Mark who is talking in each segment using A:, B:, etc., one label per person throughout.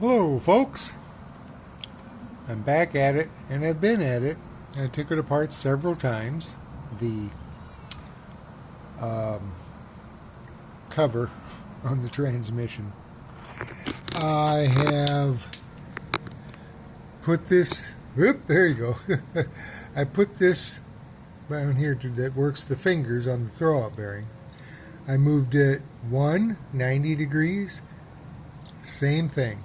A: Hello folks, I'm back at it, and I've been at it. I took it apart several times. The cover on the transmission. I have put this, there you go. I put this down here that works the fingers on the throwout bearing. I moved it 90 degrees, same thing.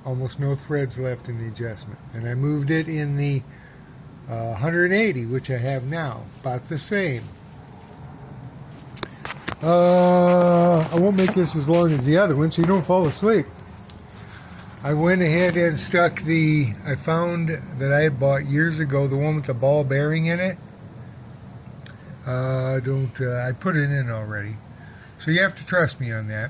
A: Almost no threads left in the adjustment. And I moved it in the 180, which I have now, about the same. I won't make this as long as the other one so you don't fall asleep. I went ahead and stuck I found that I had bought years ago, the one with the ball bearing in it. I put it in already. So you have to trust me on that.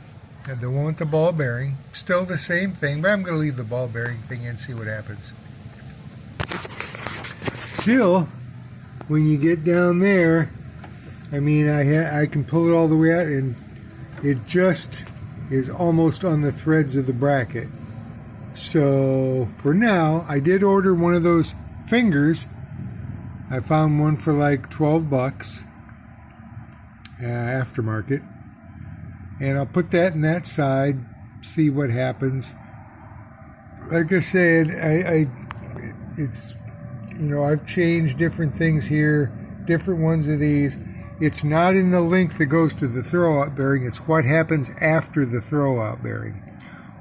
A: And the one with the ball bearing, still the same thing, but I'm going to leave the ball bearing thing in and see what happens. Still, when you get down there, I mean, I can pull it all the way out, and it just is almost on the threads of the bracket. So for now, I did order one of those fingers. I found one for like 12 bucks, aftermarket. And I'll put that in that side, see what happens. Like I said, it's, you know, I've changed different things here, different ones of these. It's not in the length that goes to the throwout bearing, it's what happens after the throwout bearing.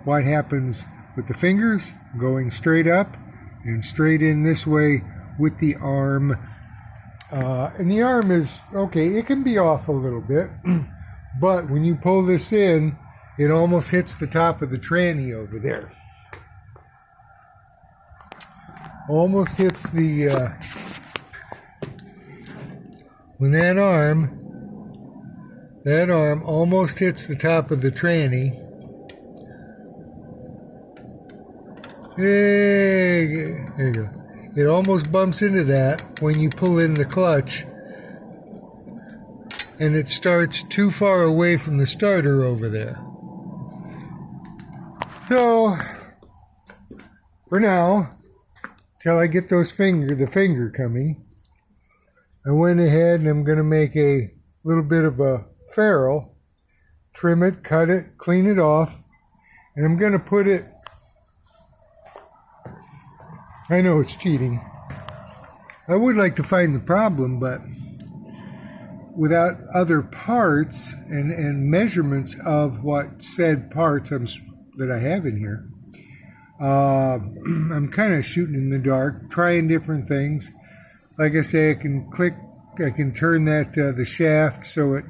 A: What happens with the fingers, going straight up and straight in this way with the arm. And the arm is, okay, it can be off a little bit. But when you pull this in, it almost hits the top of the tranny over there. Almost hits the, when that arm almost hits the top of the tranny. There you go. It almost bumps into that when you pull in the clutch. And it starts too far away from the starter over there. So, for now, till I get the finger coming, I went ahead and I'm going to make a little bit of a ferrule, trim it, cut it, clean it off, and I'm going to put it, I know it's cheating. I would like to find the problem, but without other parts and measurements of what said parts that I have in here, I'm kind of shooting in the dark, trying different things. Like I say, I can turn that the shaft so it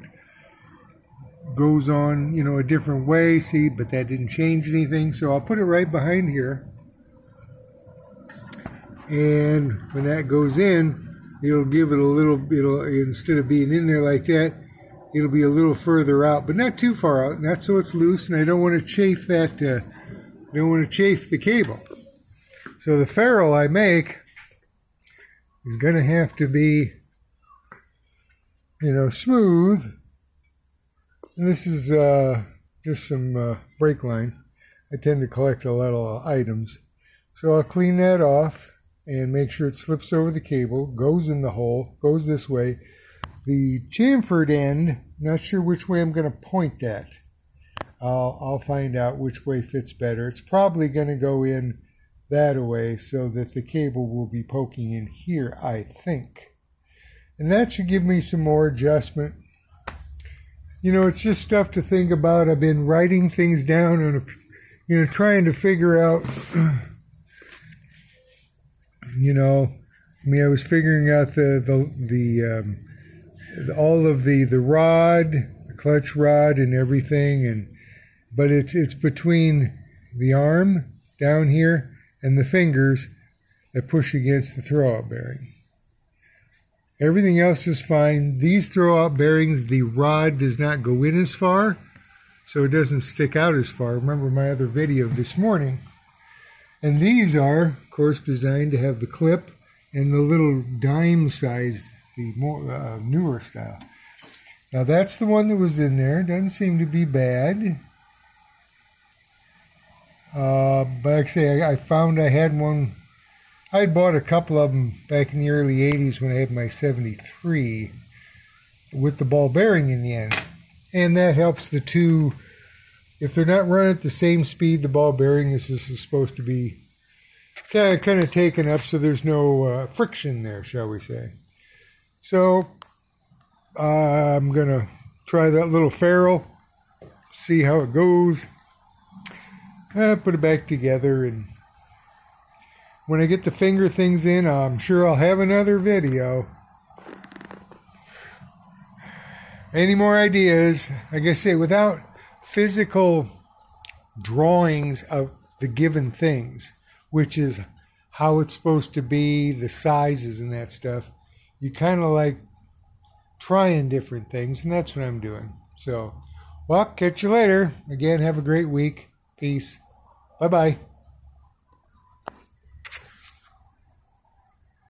A: goes on, you know, a different way. See, but that didn't change anything, so I'll put it right behind here. And when that goes in, it'll give it a little, instead of being in there like that, it'll be a little further out, but not too far out, not so it's loose, and I don't want to chafe that, the cable. So the ferrule I make is going to have to be, you know, smooth. And this is just some brake line. I tend to collect a lot of items. So I'll clean that off and make sure it slips over the cable, goes in the hole, goes this way. The chamfered end, not sure which way I'm going to point that. I'll find out which way fits better. It's probably going to go in that way so that the cable will be poking in here, I think. And that should give me some more adjustment. You know, it's just stuff to think about. I've been writing things down on trying to figure out I was figuring out all of the rod, the clutch rod, and everything, but it's between the arm down here and the fingers that push against the throwout bearing. Everything else is fine. These throwout bearings, the rod does not go in as far, so it doesn't stick out as far. Remember my other video this morning. And these are, of course, designed to have the clip and the little dime size, the more newer style. Now that's the one that was in there. Doesn't seem to be bad. But like I say, I found I had one. I had bought a couple of them back in the early 80s when I had my 73 with the ball bearing in the end. And that helps the two, if they're not running at the same speed, the ball bearing is supposed to be kind of taken up so there's no friction there, shall we say. So I'm going to try that little ferrule, see how it goes. Put it back together, and when I get the finger things in, I'm sure I'll have another video. Any more ideas? Like I say, without physical drawings of the given things, which is how it's supposed to be, the sizes and that stuff, you kind of like trying different things, and that's what I'm doing. So, well, catch you later. Again, have a great week. Peace. Bye-bye.